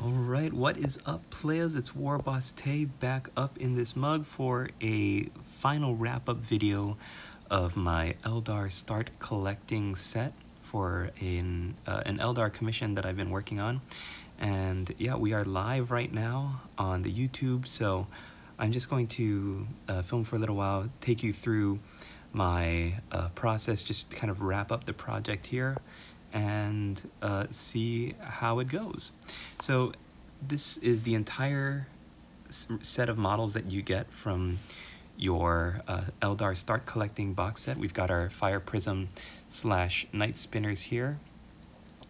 Alright, what is up, players? It's Warboss Tay back up in this mug for a final wrap-up video of my Eldar start collecting set for an Eldar commission that I've been working on. And yeah, we are live right now on the YouTube, so I'm just going to film for a little while, take you through my process, just kind of wrap up the project here and see how it goes. So this is the entire set of models that you get from your Eldar Start Collecting box set. We've got our Fire Prism / Night Spinners here.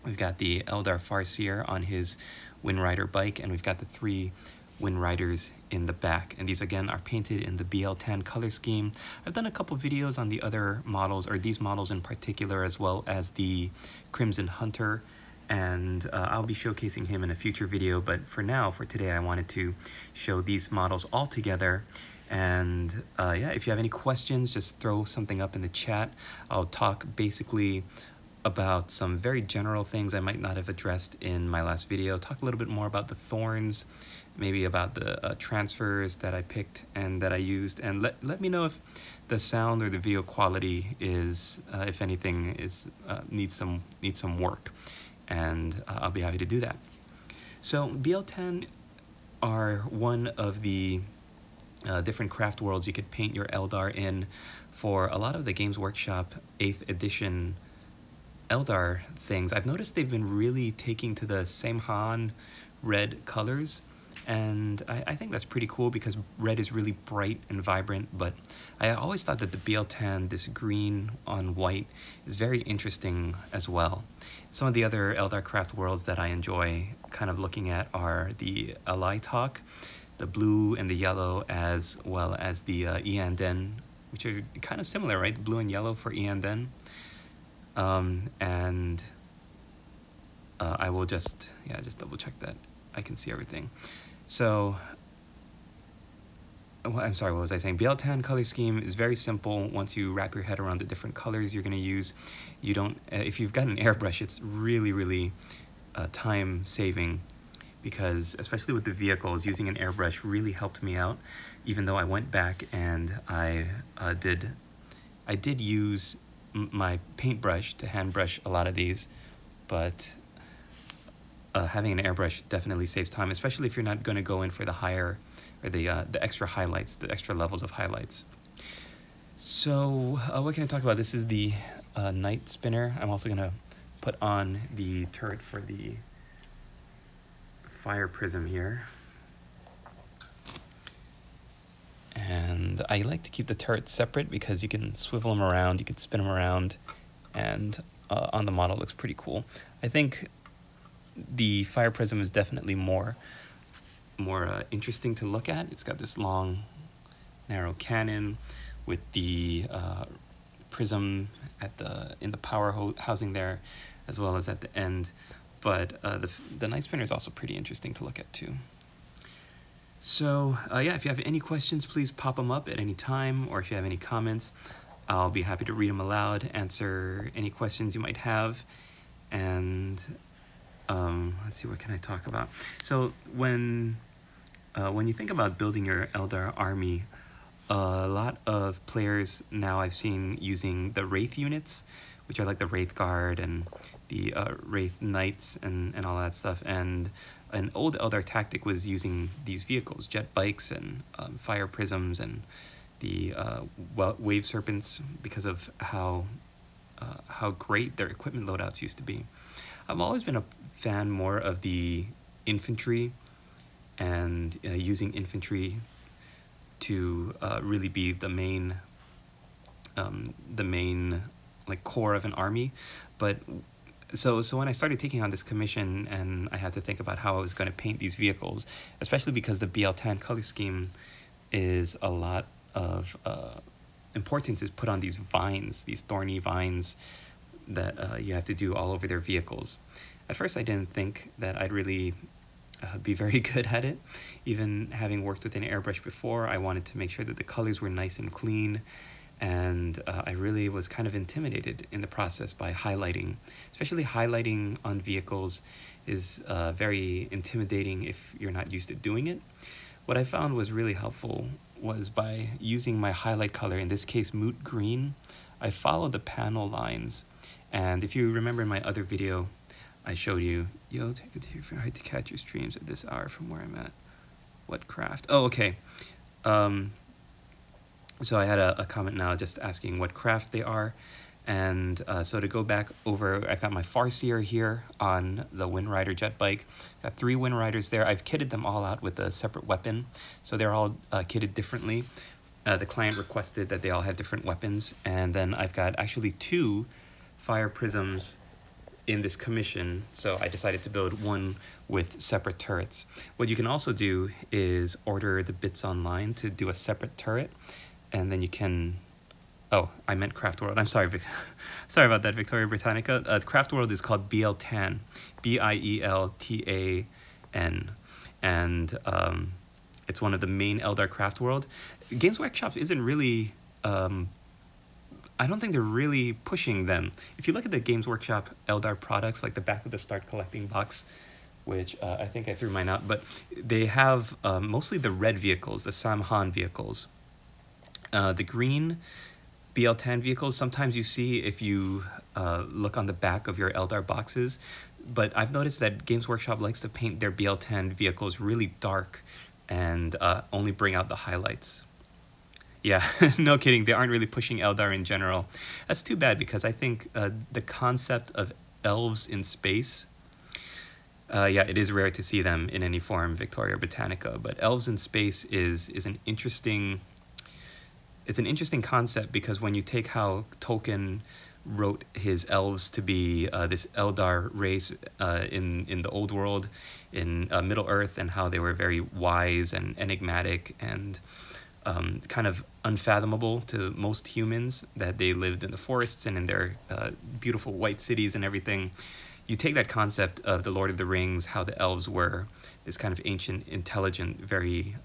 We've got the Eldar Farseer on his Wind Rider bike, and we've got the 3 Wind Riders in the back, and these again are painted in the BL10 color scheme. I've done a couple videos on the other models, or these models in particular, as well as the Crimson Hunter, and I'll be showcasing him in a future video, but for now, for today, I wanted to show these models all together. And yeah, if you have any questions, just throw something up in the chat. I'll talk basically about some very general things I might not have addressed in my last video, talk a little bit more about the thorns, maybe about the transfers that I picked and that I used, and let me know if the sound or the video quality is, if anything, is needs some work, and I'll be happy to do that. So BL10 are one of the different craft worlds you could paint your Eldar in for a lot of the Games Workshop 8th edition Eldar things. I've noticed they've been really taking to the Samhan red colors, and I think that's pretty cool because red is really bright and vibrant, but I always thought that the BL10, this green on white, is very interesting as well. Some of the other Eldar craft worlds that I enjoy kind of looking at are the Ally Talk, the blue and the yellow, as well as the Ianden, which are kind of similar, right? Blue and yellow for Ianden. And I will just double check that I can see everything. So, I'm sorry, what was I saying? BL10 color scheme is very simple. Once you wrap your head around the different colors you're going to use, you don't, if you've got an airbrush, it's really time saving, because especially with the vehicles, using an airbrush really helped me out, even though I went back and I did use my paintbrush to hand brush a lot of these, but having an airbrush definitely saves time, especially if you're not going to go in for the higher, or the extra highlights, the extra levels of highlights. So what can I talk about? This is the Night Spinner. I'm also going to put on the turret for the Fire Prism here. And I like to keep the turrets separate because you can swivel them around, you can spin them around, and on the model looks pretty cool. I think the Fire Prism is definitely more interesting to look at. It's got this long, narrow cannon with the prism in the power housing there, as well as at the end. But the Night Spinner is also pretty interesting to look at too. So yeah, if you have any questions, please pop them up at any time, or if you have any comments, I'll be happy to read them aloud, answer any questions you might have. And let's see, what can I talk about? So when you think about building your Eldar army, a lot of players now I've seen using the Wraith units, which are like the Wraith Guard and the Wraith Knights and all that stuff. And an old Eldar tactic was using these vehicles, jet bikes and fire prisms and the wave serpents, because of how great their equipment loadouts used to be. I've always been a fan more of the infantry, and using infantry to really be the main like core of an army. But so when I started taking on this commission and I had to think about how I was going to paint these vehicles, especially because the BL10 color scheme is a lot of importance is put on these vines, these thorny vines that you have to do all over their vehicles. At first I didn't think that I'd really be very good at it. Even having worked with an airbrush before, I wanted to make sure that the colors were nice and clean, and I really was kind of intimidated in the process by highlighting, especially highlighting on vehicles is very intimidating if you're not used to doing it. What I found was really helpful was by using my highlight color, in this case moot green. I followed the panel lines, and if you remember in my other video, I showed you, yo, take a tip for to catch your streams at this hour from where I'm at. What craft? Oh, okay. So I had a comment now just asking what craft they are. And so to go back over, I've got my Farseer here on the Wind Rider jet bike. Got 3 Wind Riders there. I've kitted them all out with a separate weapon. So they're all kitted differently. The client requested that they all have different weapons. And then I've got actually 2 fire prisms in this commission, so I decided to build one with separate turrets. What you can also do is order the bits online to do a separate turret, and then you can... Oh, I meant Craft World. I'm sorry, sorry about that, Victoria Britannica. Craft World is called Bieltan, Bieltan, and it's one of the main Eldar Craft World. Games Workshop isn't really... I don't think they're really pushing them. If you look at the Games Workshop Eldar products, like the back of the Start Collecting box, which I think I threw mine out, but they have mostly the red vehicles, the Samhan vehicles. The green BL10 vehicles, sometimes you see if you look on the back of your Eldar boxes, but I've noticed that Games Workshop likes to paint their BL10 vehicles really dark and only bring out the highlights. Yeah, no kidding. They aren't really pushing Eldar in general. That's too bad, because I think the concept of elves in space, yeah, it is rare to see them in any form, Victoria Britannica, but elves in space is an interesting... It's an interesting concept, because when you take how Tolkien wrote his elves to be this Eldar race in the old world, in Middle Earth, and how they were very wise and enigmatic and kind of unfathomable to most humans, that they lived in the forests and in their beautiful white cities and everything. You take that concept of the Lord of the Rings, how the elves were this kind of ancient, intelligent, very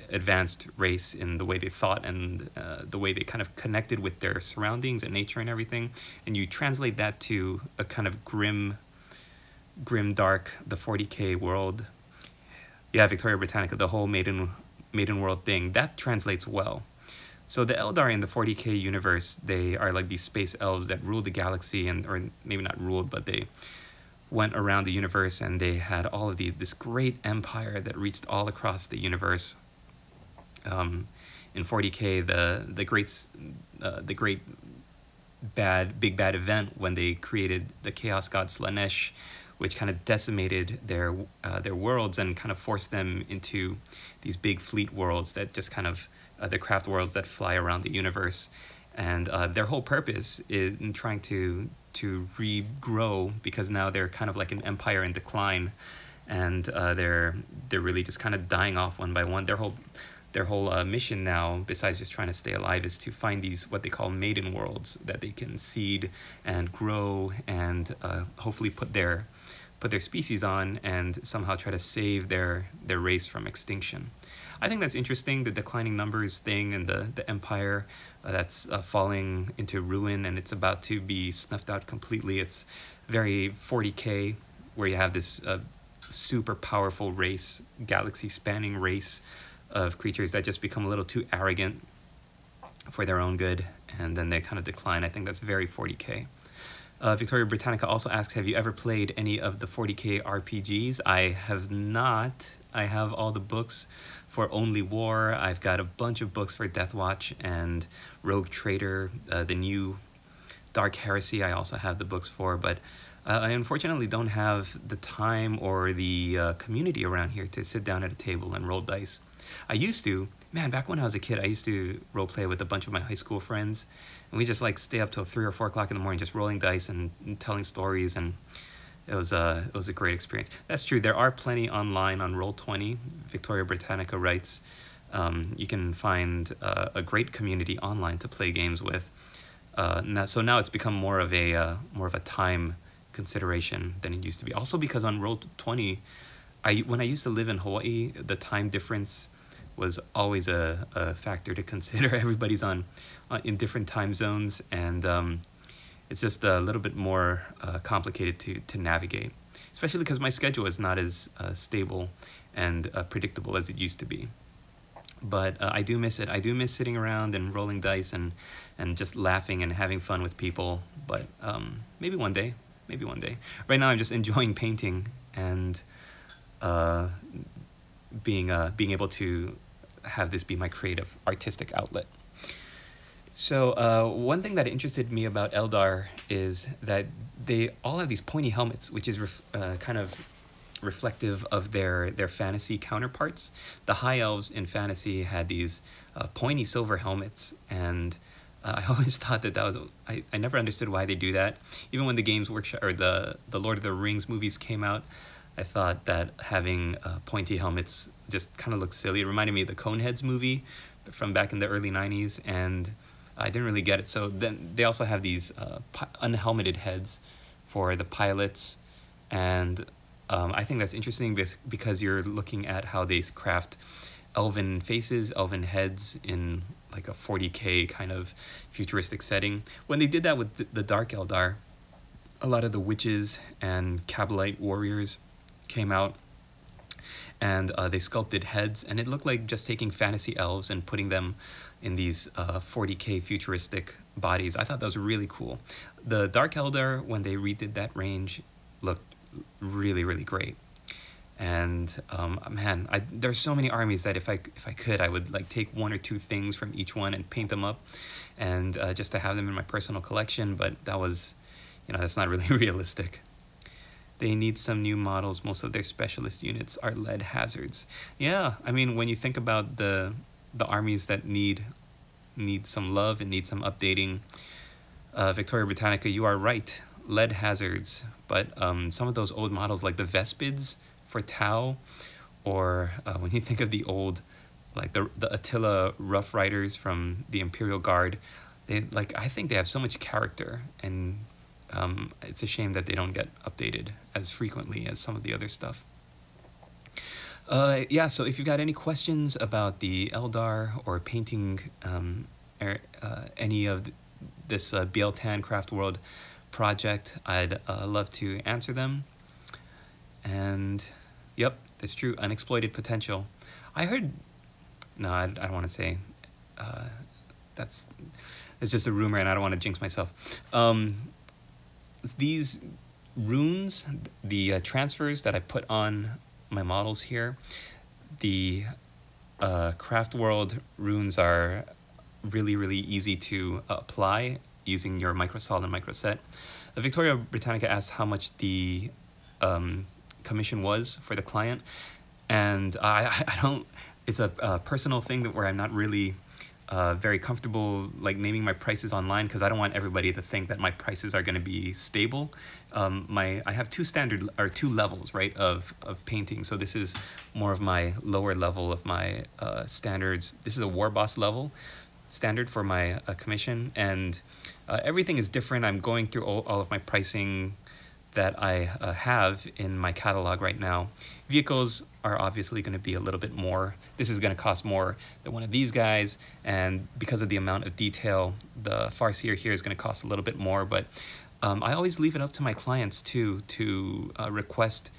advanced race in the way they thought and the way they kind of connected with their surroundings and nature and everything, and you translate that to a kind of grim, dark, the 40K world. Yeah, Victoria Britannica, the whole maiden world thing, that translates well. So the Eldar in the 40K universe, they are like these space elves that ruled the galaxy, and or maybe not ruled, but they went around the universe, and they had all of this great empire that reached all across the universe. In 40K, the great big bad event when they created the Chaos God Slanesh, which kind of decimated their worlds and kind of forced them into these big fleet worlds that just kind of the craft worlds that fly around the universe, and their whole purpose is in trying to regrow, because now they're kind of like an empire in decline, and they're really just kind of dying off one by one. Their whole mission now, besides just trying to stay alive, is to find these what they call maiden worlds that they can seed and grow and hopefully put their species on and somehow try to save their race from extinction. I think that's interesting, the declining numbers thing, and the empire that's falling into ruin, and it's about to be snuffed out completely. It's very 40K, where you have this super powerful race, galaxy-spanning race of creatures that just become a little too arrogant for their own good, and then they kind of decline. I think that's very 40K. Victoria Britannica also asks, have you ever played any of the 40K RPGs? I have not. I have all the books for Only War. I've got a bunch of books for Deathwatch and Rogue Trader, the new Dark Heresy I also have the books for, but I unfortunately don't have the time or the community around here to sit down at a table and roll dice. I used to, man, back when I was a kid, I used to role play with a bunch of my high school friends, and we just like stay up till 3 or 4 o'clock in the morning just rolling dice and telling stories, and it was a great experience. That's true, there are plenty online on Roll20. Victoria Britannica writes, you can find a great community online to play games with. So now it's become more of a time consideration than it used to be. Also because on Roll20, when I used to live in Hawaii, the time difference was always a factor to consider. Everybody's in different time zones, and It's just a little bit more complicated to navigate, especially because my schedule is not as stable and predictable as it used to be. But I do miss it. I do miss sitting around and rolling dice and just laughing and having fun with people. But maybe one day, maybe one day. Right now I'm just enjoying painting and being able to have this be my creative artistic outlet. So one thing that interested me about Eldar is that they all have these pointy helmets, which is kind of reflective of their fantasy counterparts. The high elves in fantasy had these pointy silver helmets, and I always thought that was I never understood why they do that. Even when the Games Workshop or the Lord of the Rings movies came out, I thought that having pointy helmets just kind of looked silly. It reminded me of the Coneheads movie from back in the early 90s, and I didn't really get it. So then they also have these unhelmeted heads for the pilots, and I think that's interesting because you're looking at how they craft elven faces, elven heads in like a 40K kind of futuristic setting. When they did that with the Dark Eldar, a lot of the witches and Kabalite warriors came out, and they sculpted heads, and it looked like just taking fantasy elves and putting them in these 40K futuristic bodies. I thought that was really cool. The Dark Eldar, when they redid that range, looked really, really great. And man, there's so many armies that if I could, I would like take one or two things from each one and paint them up, and just to have them in my personal collection. But that was, that's not really realistic. They need some new models. Most of their specialist units are lead hazards. Yeah, I mean, when you think about the armies that need some love and need some updating, Victoria Britannica, you are right. Lead hazards. But some of those old models, like the Vespids for Tau, or when you think of the old, like the Attila Rough Riders from the Imperial Guard, I think they have so much character, and it's a shame that they don't get updated as frequently as some of the other stuff. Yeah, so if you've got any questions about the Eldar or painting any of this Biel-Tan Craft World project, I'd love to answer them. And yep, that's true, unexploited potential. I heard, no, I don't want to say, it's just a rumor and I don't want to jinx myself. These runes, the transfers that I put on my models here, the Craft World runes are really, really easy to apply using your microsolid and microset. Victoria Britannica asked how much the commission was for the client, and I don't, it's a personal thing where I'm not really very comfortable like naming my prices online, because I don't want everybody to think that my prices are going to be stable. I have two levels, right, of painting. So this is more of my lower level of my standards. This is a War Boss level standard for my commission, and everything is different. I'm going through all of my pricing that I have in my catalog right now. Vehicles are obviously going to be a little bit more. This is going to cost more than one of these guys, and because of the amount of detail, the Farseer here is going to cost a little bit more, but I always leave it up to my clients to request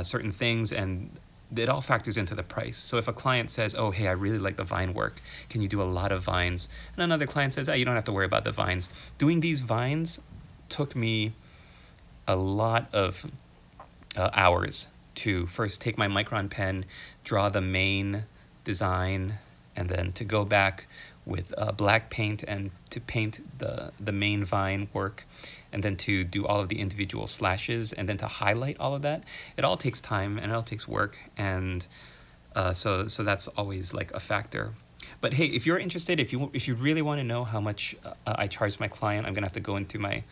certain things, and it all factors into the price. So if a client says, oh, hey, I really like the vine work, can you do a lot of vines? And another client says, oh, you don't have to worry about the vines. Doing these vines took me a lot of hours to first take my Micron pen, draw the main design, and then to go back with black paint and to paint the main vine work, and then to do all of the individual slashes, and then to highlight all of that. It all takes time and it all takes work, and so that's always like a factor. But hey, if you're interested, if you really want to know how much I charge my client, I'm gonna have to go into my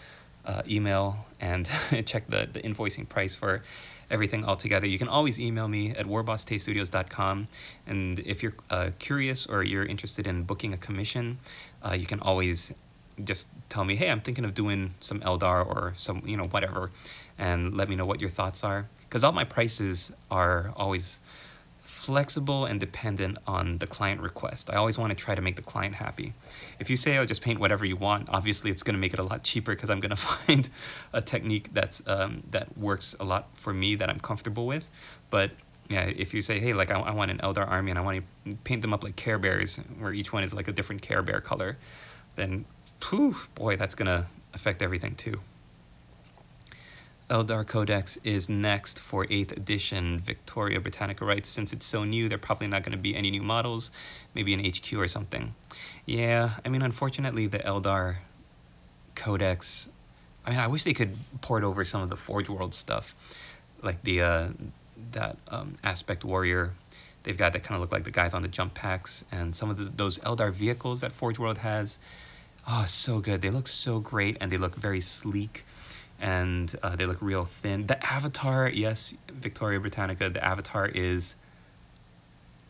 email and check the invoicing price for everything all together. You can always email me at warbosstaystudios.com, and if you're curious or you're interested in booking a commission, you can always just tell me, hey, I'm thinking of doing some Eldar or some, whatever, and let me know what your thoughts are, because all my prices are always flexible and dependent on the client request. I always want to try to make the client happy. If you say, oh, just paint whatever you want, obviously it's going to make it a lot cheaper because I'm going to find a technique that's that works a lot for me, that I'm comfortable with. But yeah, if you say, hey, like I want an Eldar army and I want to paint them up like Care Bears, where each one is like a different Care Bear color, then, poof, boy, that's going to affect everything too. Eldar Codex is next for 8th edition. Victoria Britannica writes, since it's so new, there probably not going to be any new models, maybe an HQ or something. Yeah, I mean, unfortunately, the Eldar Codex, I mean, I wish they could port over some of the Forge World stuff, like the Aspect Warrior. They've got that kind of look like the guys on the jump packs, and some of those Eldar vehicles that Forge World has. Oh, so good. They look so great, and they look very sleek. And they look real thin. The avatar, yes, Victoria Britannica, the avatar is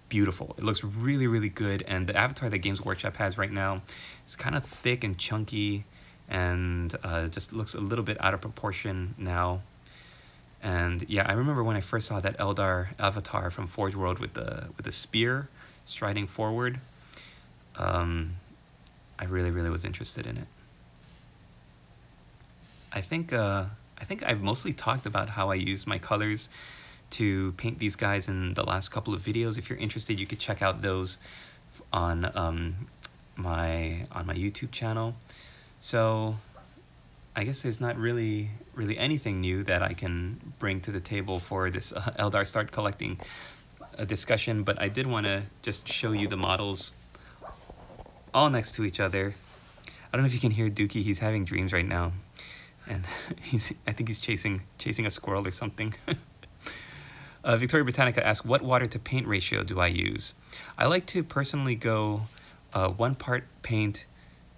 beautiful. It looks really, really good. And the avatar that Games Workshop has right now is kind of thick and chunky, and just looks a little bit out of proportion now. And yeah, I remember when I first saw that Eldar avatar from Forge World with the spear striding forward. I really, really was interested in it. I think I've mostly talked about how I use my colors to paint these guys in the last couple of videos. If you're interested, you could check out those on my YouTube channel. So I guess there's not really anything new that I can bring to the table for this Eldar Start Collecting discussion, but I did want to just show you the models all next to each other. I don't know if you can hear Dookie. He's having dreams right now. And I think he's chasing a squirrel or something. Victoria Britannica asks, what water to paint ratio do I use? I like to personally go 1 part paint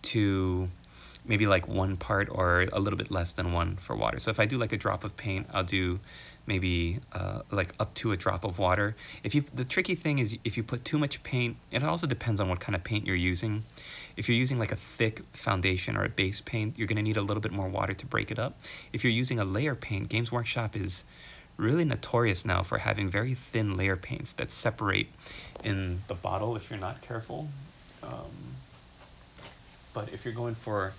to maybe like 1 part or a little bit less than 1 for water. So if I do like a drop of paint, I'll do maybe like up to a drop of water. The tricky thing is if you put too much paint, it also depends on what kind of paint you're using. If you're using like a thick foundation or a base paint, you're gonna need a little bit more water to break it up. If you're using a layer paint, Games Workshop is really notorious now for having very thin layer paints that separate in the bottle if you're not careful. But if you're going for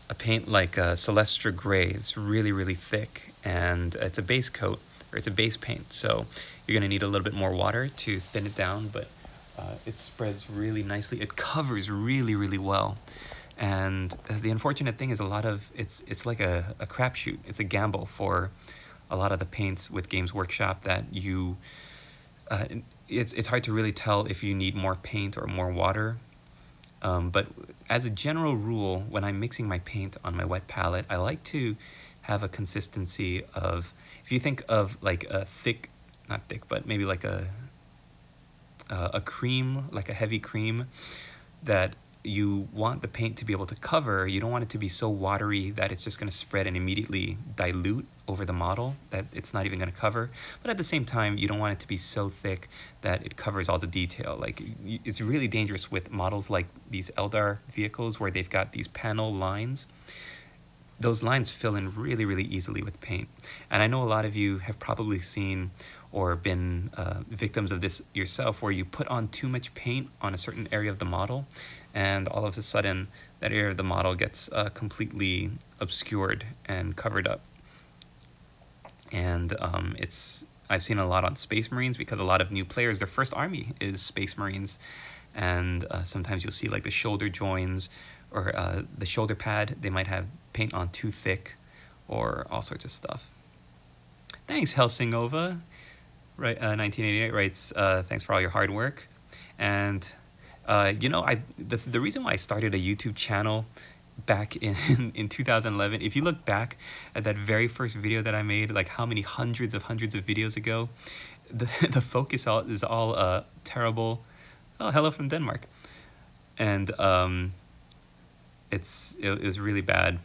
a paint like Celestra Gray, it's really, really thick, and it's a base coat, or it's a base paint, so you're gonna need a little bit more water to thin it down, but it spreads really nicely. It covers really, really well. And the unfortunate thing is it's like a crapshoot. It's a gamble for a lot of the paints with Games Workshop that it's hard to really tell if you need more paint or more water. But as a general rule, when I'm mixing my paint on my wet palette, I like to have a consistency of, if you think of like a thick, not thick, but maybe like a cream, like a heavy cream that you want the paint to be able to cover. You don't want it to be so watery that it's just going to spread and immediately dilute over the model, that it's not even going to cover. But at the same time, you don't want it to be so thick that it covers all the detail. Like, it's really dangerous with models like these Eldar vehicles where they've got these panel lines. Those lines fill in really, really easily with paint. And I know a lot of you have probably seen or been victims of this yourself, where you put on too much paint on a certain area of the model, and all of a sudden that area of the model gets completely obscured and covered up. And I've seen a lot on Space Marines, because a lot of new players, their first army is Space Marines, and sometimes you'll see like the shoulder joins or the shoulder pad, they might have paint on too thick or all sorts of stuff. Thanks, Helsingova. Right, 1988 writes, thanks for all your hard work. And you know, the reason why I started a YouTube channel back in 2011, if you look back at that very first video that I made, like how many hundreds of videos ago, the focus is all terrible. Oh, hello from Denmark. And it was really bad.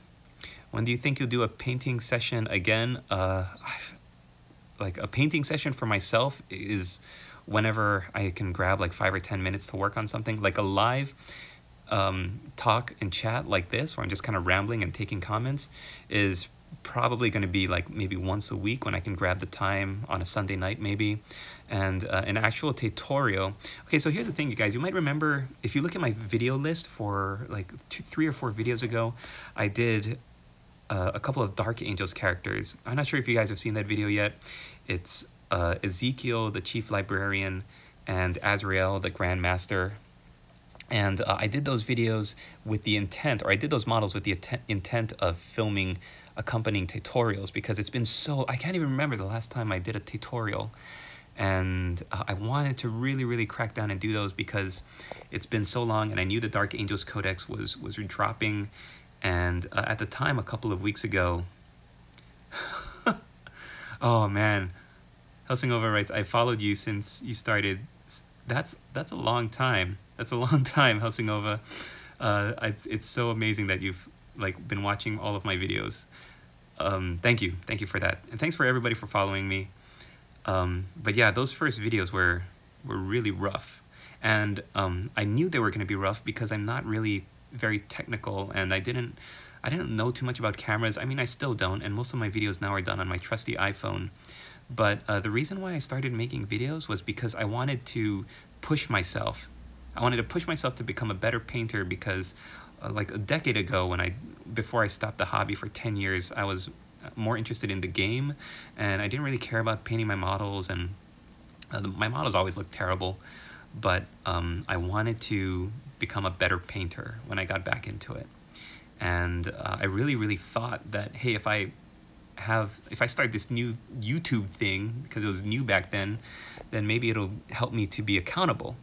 When do you think you'll do a painting session again? Like a painting session for myself is whenever I can grab like 5 or 10 minutes to work on something. Like a live talk and chat like this, where I'm just kind of rambling and taking comments, is probably going to be like maybe once a week when I can grab the time on a Sunday night maybe, and an actual tutorial. Okay, so here's the thing, you guys. You might remember, if you look at my video list for like 3 or 4 videos ago, I did a couple of Dark Angels characters. I'm not sure if you guys have seen that video yet. It's Ezekiel, the Chief Librarian, and Azrael, the Grand Master. And I did those videos with the intent, or I did those models with the intent of filming accompanying tutorials, because it's been so, I can't even remember the last time I did a tutorial. And I wanted to really crack down and do those because it's been so long, and I knew the Dark Angels Codex was dropping. And at the time, a couple of weeks ago, oh man, Helsingova writes, I followed you since you started. That's a long time. That's a long time, Helsingova. It's so amazing that you've like been watching all of my videos. Thank you for that, and thanks for everybody for following me. But yeah, those first videos were really rough, and I knew they were going to be rough because I'm not really very technical, and I didn't know too much about cameras. I mean, I still don't, and most of my videos now are done on my trusty iPhone. But the reason why I started making videos was because I wanted to push myself. I wanted to push myself to become a better painter, because like a decade ago, before I stopped the hobby for 10 years, I was more interested in the game, and I didn't really care about painting my models, and my models always looked terrible. But I wanted to become a better painter when I got back into it. And I really thought that, hey, if I start this new YouTube thing, because it was new back then maybe it'll help me to be accountable.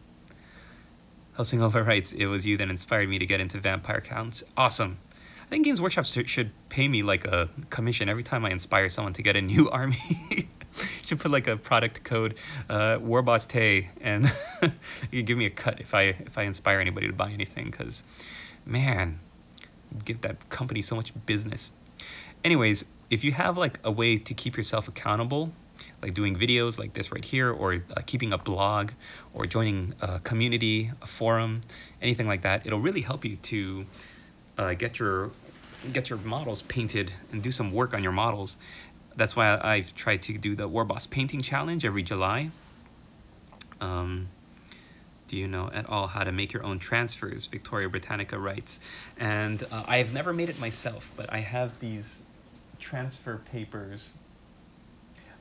Helsingova writes, it was you that inspired me to get into vampire counts. Awesome. I think Games Workshop should pay me like a commission every time I inspire someone to get a new army. Should put like a product code, Warboss Tay, and you can give me a cut if I inspire anybody to buy anything, because man, give that company so much business. Anyways, if you have like a way to keep yourself accountable, like doing videos like this right here, or keeping a blog, or joining a community, a forum, anything like that, it'll really help you to get your models painted and do some work on your models. That's why I've tried to do the Warboss Painting Challenge every July. Do you know at all how to make your own transfers? Victoria Britannica writes. And I have never made it myself, but I have these transfer papers.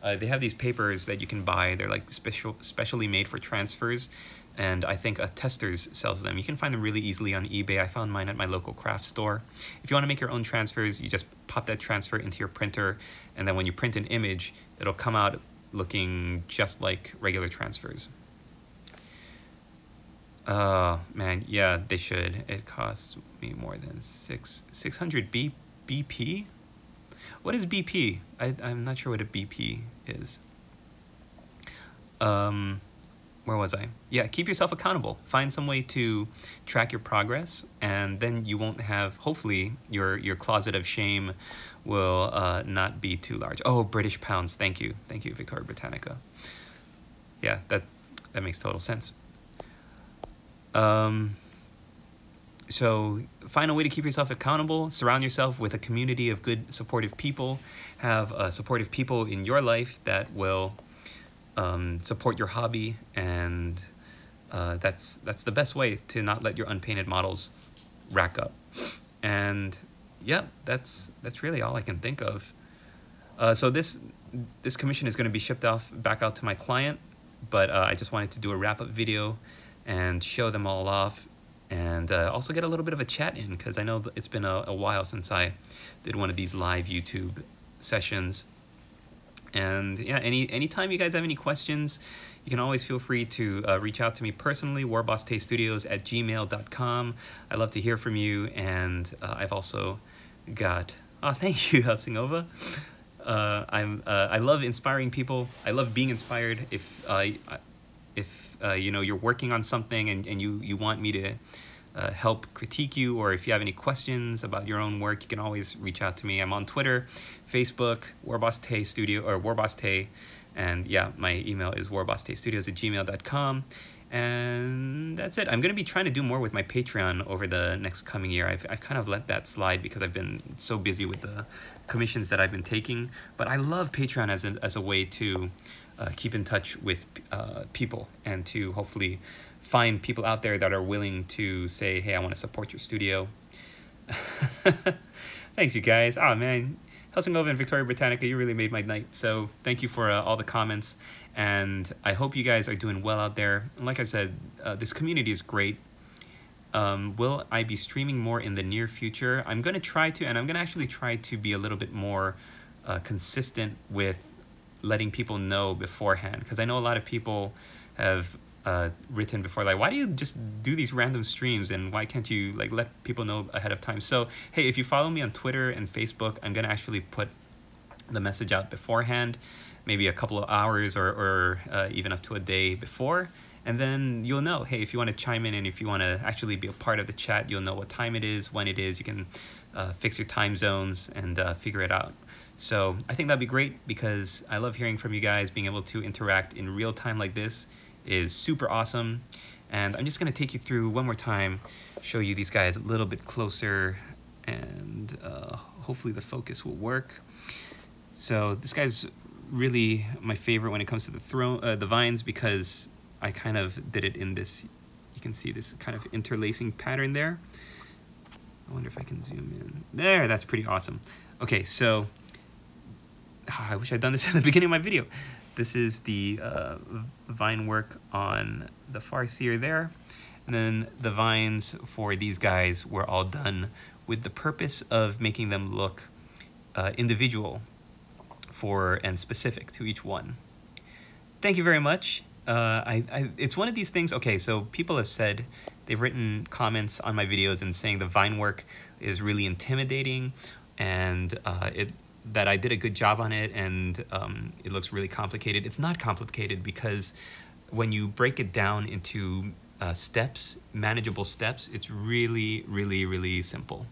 They have these papers that you can buy. They're like specially made for transfers, and I think Testers sells them. You can find them really easily on eBay. I found mine at my local craft store. If you want to make your own transfers, you just pop that transfer into your printer, and then when you print an image, it'll come out looking just like regular transfers. Man, yeah, they should. It costs me more than 600 BP. What is BP? I'm not sure what a BP is. Where was I? Yeah, keep yourself accountable. Find some way to track your progress, and then you won't have, hopefully, your closet of shame will not be too large. Oh, British pounds. Thank you, Victoria Britannica. Yeah, that makes total sense. So find a way to keep yourself accountable. Surround yourself with a community of good, supportive people. Have supportive people in your life that will support your hobby, and that's the best way to not let your unpainted models rack up. And yeah, that's really all I can think of. So this commission is going to be shipped back out to my client, but I just wanted to do a wrap-up video and show them all off, and also get a little bit of a chat in, because I know it's been a while since I did one of these live YouTube sessions. And yeah, anytime you guys have any questions, you can always feel free to reach out to me personally, warbosstaystudios@gmail.com. I love to hear from you, and I've also got, oh, thank you, Helsingova. I love inspiring people. I love being inspired. If you know, you're working on something and you want me to help critique you, or if you have any questions about your own work, you can always reach out to me. I'm on Twitter, Facebook, Warboss Tay Studio, or Warboss Tay, and yeah, my email is warbosstaystudios@gmail.com. And that's it. I'm going to be trying to do more with my Patreon over the next coming year. I've kind of let that slide because I've been so busy with the commissions that I've been taking. But I love Patreon as a way to keep in touch with people and to hopefully find people out there that are willing to say, hey, I want to support your studio. Thanks, you guys. Oh, man. Helsingova and Victoria Britannica, you really made my night. So thank you for all the comments. And I hope you guys are doing well out there. And like I said, this community is great. Will I be streaming more in the near future? I'm going to try to, and I'm going to actually try to be a little bit more consistent with letting people know beforehand. Because I know a lot of people have written before, like, why do you just do these random streams and why can't you like let people know ahead of time? So hey, if you follow me on Twitter and Facebook, I'm gonna actually put the message out beforehand, maybe a couple of hours or even up to a day before, and then you'll know, hey, if you want to chime in and if you want to actually be a part of the chat, you'll know what time it is, when it is. You can fix your time zones and figure it out. So I think that'd be great because I love hearing from you guys. Being able to interact in real time like this is super awesome. And I'm just going to take you through one more time, show you these guys a little bit closer, and hopefully the focus will work. So this guy's really my favorite when it comes to the vines, because I kind of did it in this, you can see this kind of interlacing pattern there. I wonder if I can zoom in. There, that's pretty awesome. Okay, so I wish I'd done this at the beginning of my video. This is the vine work on the farseer there. And then the vines for these guys were all done with the purpose of making them look individual and specific to each one. Thank you very much. It's one of these things, okay, so people have said, they've written comments on my videos and saying the vine work is really intimidating and that I did a good job on it and it looks really complicated. It's not complicated because when you break it down into steps, manageable steps, it's really, really, really simple.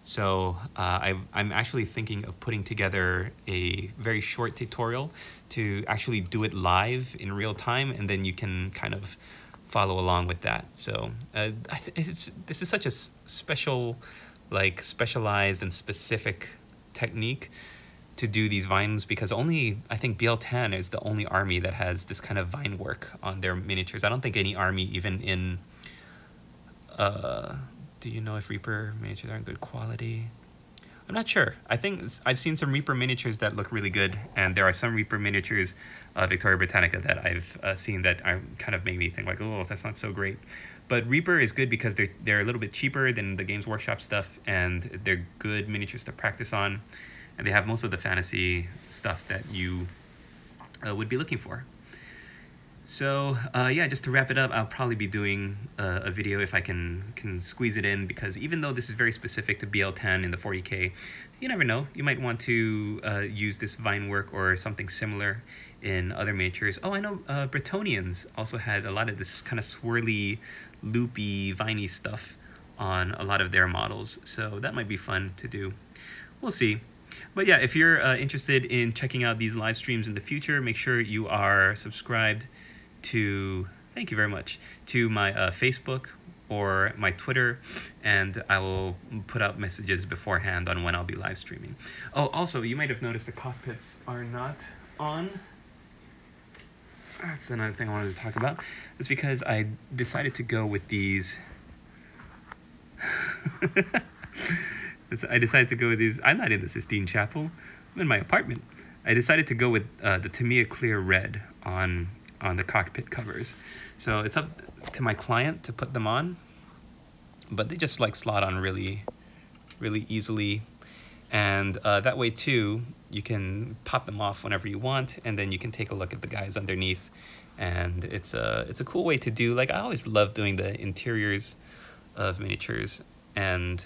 So I'm actually thinking of putting together a very short tutorial to actually do it live in real time, and then you can kind of follow along with that. So this is such a special, like specialized and specific technique to do these vines, because only, I think BL10 is the only army that has this kind of vine work on their miniatures. I don't think any army, even in, do you know if Reaper miniatures are in good quality? I'm not sure. I think I've seen some Reaper miniatures that look really good, and there are some Reaper miniatures, Victoria Britannica, that I've seen that are kind of made me think like, oh, that's not so great. But Reaper is good because they're a little bit cheaper than the Games Workshop stuff, and they're good miniatures to practice on, and they have most of the fantasy stuff that you would be looking for. So yeah, just to wrap it up, I'll probably be doing a video if I can squeeze it in, because even though this is very specific to BL10 in the 40K, you never know. You might want to use this vine work or something similar in other miniatures. Oh, I know Bretonians also had a lot of this kind of swirly, loopy, viney stuff on a lot of their models, so that might be fun to do. We'll see. But yeah, if you're interested in checking out these live streams in the future, make sure you are subscribed to, thank you very much, to my Facebook or my Twitter, and I will put out messages beforehand on when I'll be live streaming. Oh, also, you might have noticed the cockpits are not on. That's another thing I wanted to talk about. It's because I decided to go with these. I decided to go with these. I'm not in the Sistine Chapel. I'm in my apartment. I decided to go with the Tamiya Clear Red on the cockpit covers. So it's up to my client to put them on, but they just like slot on really, really easily. And that way too, you can pop them off whenever you want, and then you can take a look at the guys underneath. And it's a cool way to do, like, I always love doing the interiors of miniatures, and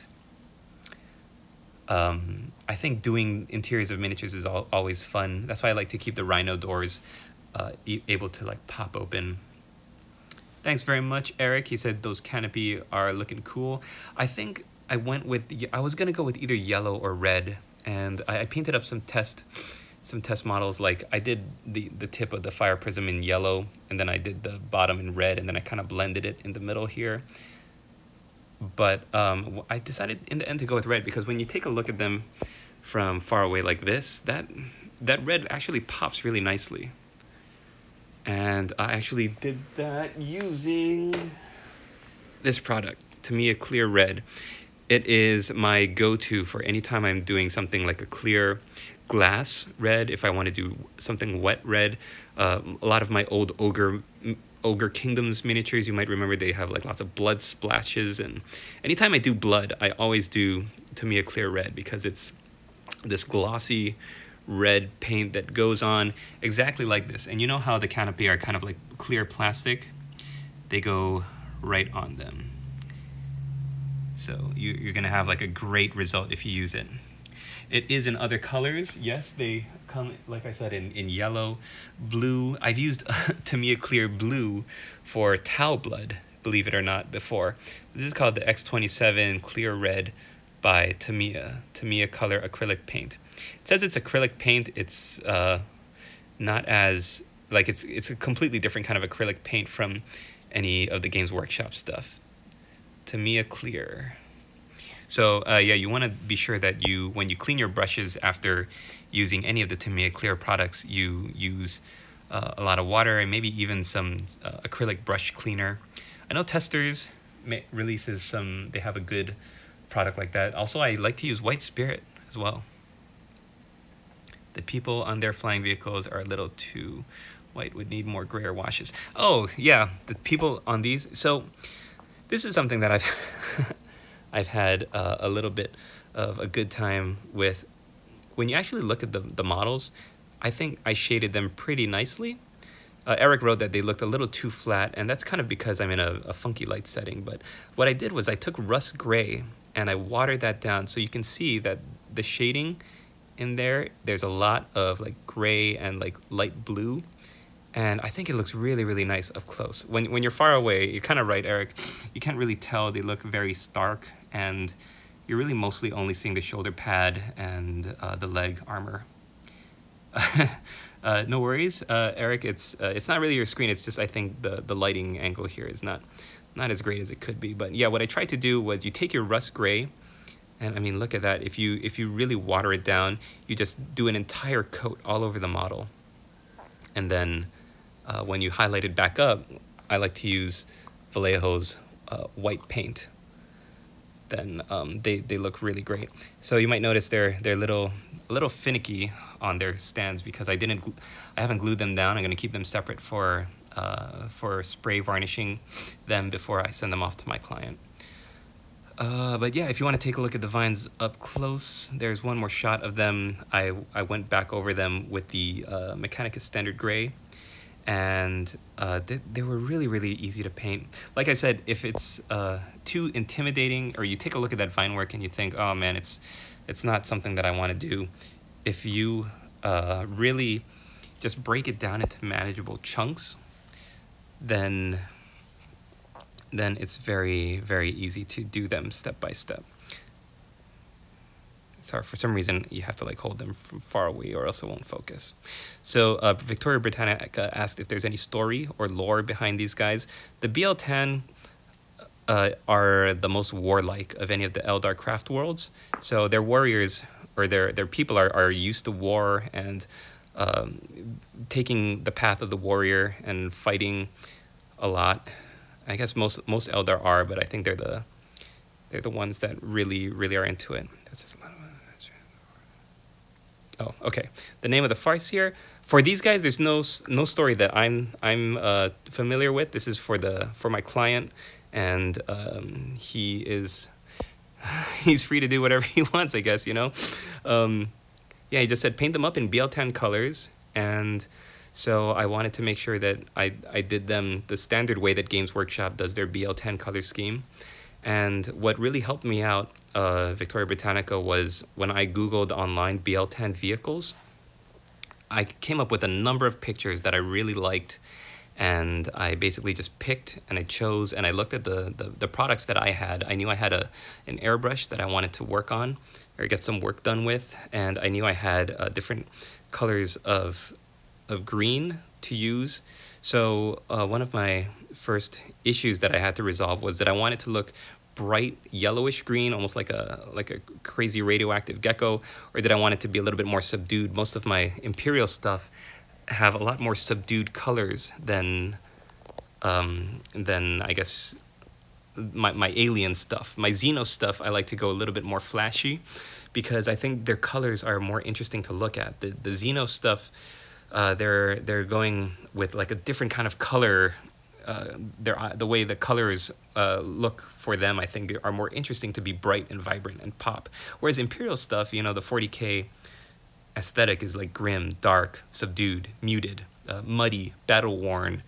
I think doing interiors of miniatures is always fun. That's why I like to keep the Rhino doors able to like pop open. Thanks very much, Eric. He said those Canopy are looking cool. I think I was gonna go with either yellow or red, and I painted up some test some test models. Like I did the tip of the fire prism in yellow, and then I did the bottom in red, and then I kind of blended it in the middle here. But I decided in the end to go with red because when you take a look at them from far away like this, that red actually pops really nicely. And I actually did that using this product, Tamiya Clear Red. It is my go-to for any time I'm doing something like a clear glass red. If I want to do something wet red, a lot of my old Ogre Kingdoms miniatures, you might remember they have like lots of blood splashes, and anytime I do blood, I always do Tamiya Clear Red because it's this glossy red paint that goes on exactly like this. And you know how the Canopy are kind of like clear plastic? They go right on them. So you're gonna have like a great result if you use it. It is in other colors. Yes, they come, like I said, in yellow, blue. I've used Tamiya Clear Blue for Tau Blood, believe it or not, before. This is called the X27 Clear Red by Tamiya Color Acrylic Paint. It says it's acrylic paint. It's not as, like, it's a completely different kind of acrylic paint from any of the Games Workshop stuff. Tamiya Clear. So yeah, you want to be sure that when you clean your brushes after using any of the Tamiya Clear products, you use a lot of water and maybe even some acrylic brush cleaner. I know Testers releases some, they have a good product like that. Also, I like to use White Spirit as well. The people on their flying vehicles are a little too white, would need more grayer washes. Oh yeah, the people on these. So this is something that I've had a little bit of a good time with. When you actually look at the models, I think I shaded them pretty nicely. Eric wrote that they looked a little too flat, and that's kind of because I'm in a funky light setting. But what I did was I took rust gray and I watered that down, so you can see that the shading in there's a lot of like gray and like light blue, and I think it looks really, really nice up close. When you're far away, you're kind of right, Eric, you can't really tell. They look very stark, and you're really mostly only seeing the shoulder pad and the leg armor. No worries, Eric, it's not really your screen, it's just I think the lighting angle here is not as great as it could be. But yeah, what I tried to do was you take your rust gray, and I mean, look at that. If you really water it down, you just do an entire coat all over the model. And then when you highlight it back up, I like to use Vallejo's white paint. Then they look really great. So you might notice they're a little finicky on their stands because I haven't glued them down. I'm going to keep them separate for spray varnishing them before I send them off to my client. But yeah, if you want to take a look at the vines up close, there's one more shot of them. I went back over them with the Mechanicus Standard Gray, and they were really, really easy to paint. Like I said, if it's too intimidating, or you take a look at that vine work and you think, oh man, it's not something that I want to do, if you really just break it down into manageable chunks, then it's very, very easy to do them step by step. Sorry, for some reason you have to like hold them from far away or else it won't focus. So Victoria Britannica asked if there's any story or lore behind these guys. The BL10 are the most warlike of any of the Eldar craft worlds. So their warriors, or their people are used to war and taking the path of the warrior and fighting a lot. I guess most Eldar are, but I think they're the ones that really, really are into it. That's just a lot of. Oh, okay. The name of the farseer for these guys, there's no story that I'm familiar with. This is for my client, and he's free to do whatever he wants, I guess, you know. Yeah, he just said paint them up in BL10 colors, and so I wanted to make sure that I did them the standard way that Games Workshop does their BL10 color scheme. And what really helped me out, Victoria Britannica, was when I Googled online BL10 vehicles, I came up with a number of pictures that I really liked. and I basically just picked and I chose and I looked at the products that I had. I knew I had an airbrush that I wanted to work on or get some work done with, and I knew I had different colors of green to use. So one of my first issues that I had to resolve was that I wanted to look bright yellowish green, almost like a crazy radioactive gecko, or did I want it to be a little bit more subdued? Most of my Imperial stuff have a lot more subdued colors than I guess my alien stuff. My Xeno stuff, I like to go a little bit more flashy because I think their colors are more interesting to look at. The Xeno stuff, they're going with like a different kind of color. The way the colors look for them, I think, are more interesting to be bright and vibrant and pop. Whereas Imperial stuff, you know, the 40K aesthetic is like grim, dark, subdued, muted, muddy, battle-worn.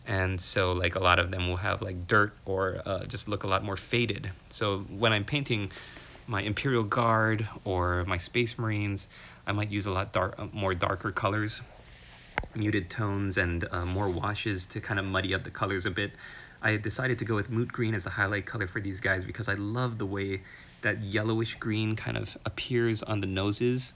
And so like a lot of them will have like dirt or just look a lot more faded. So when I'm painting my Imperial Guard or my Space Marines, I might use a lot more darker colors, muted tones, and more washes to kind of muddy up the colors a bit. I decided to go with moot green as a highlight color for these guys because I love the way that yellowish green kind of appears on the noses.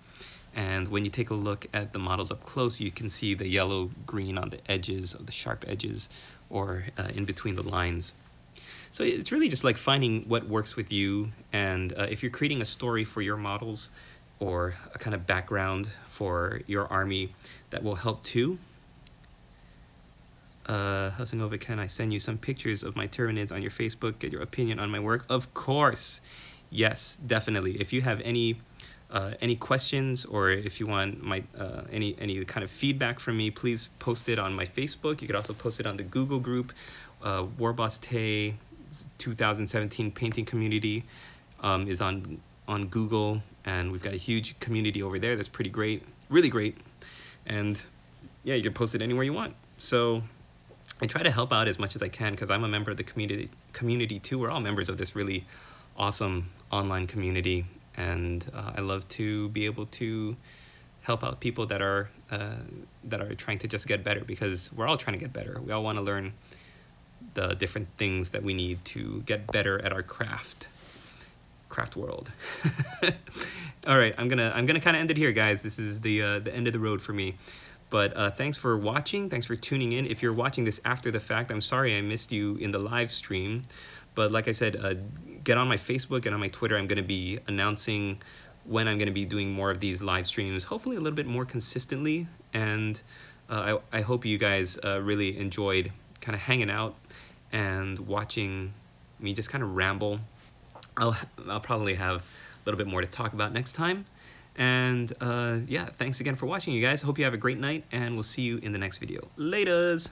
And when you take a look at the models up close, you can see the yellow green on the edges, of the sharp edges, or in between the lines. So it's really just like finding what works with you, and if you're creating a story for your models or a kind of background for your army, that will help too. Husanova, can I send you some pictures of my Tyranids on your Facebook, get your opinion on my work? Of course. Yes, definitely. If you have any questions, or if you want my any kind of feedback from me, please post it on my Facebook. You could also post it on the Google group, Warboss Tay 2017 painting community is on Google, and we've got a huge community over there that's pretty great, really great. And yeah, you can post it anywhere you want. So I try to help out as much as I can because I'm a member of the community too. We're all members of this really awesome online community, and I love to be able to help out people that are trying to just get better, because we're all trying to get better. We all want to learn the different things that we need to get better at our craft world. All right, I'm gonna kind of end it here, guys. This is the end of the road for me. But thanks for watching. Thanks for tuning in. If you're watching this after the fact, I'm sorry I missed you in the live stream. But like I said, get on my Facebook and on my Twitter. I'm going to be announcing when I'm going to be doing more of these live streams, hopefully a little bit more consistently. And I hope you guys really enjoyed kind of hanging out and watching me just kind of ramble. I'll probably have a little bit more to talk about next time. And yeah, thanks again for watching, you guys. Hope you have a great night, and we'll see you in the next video. Laters!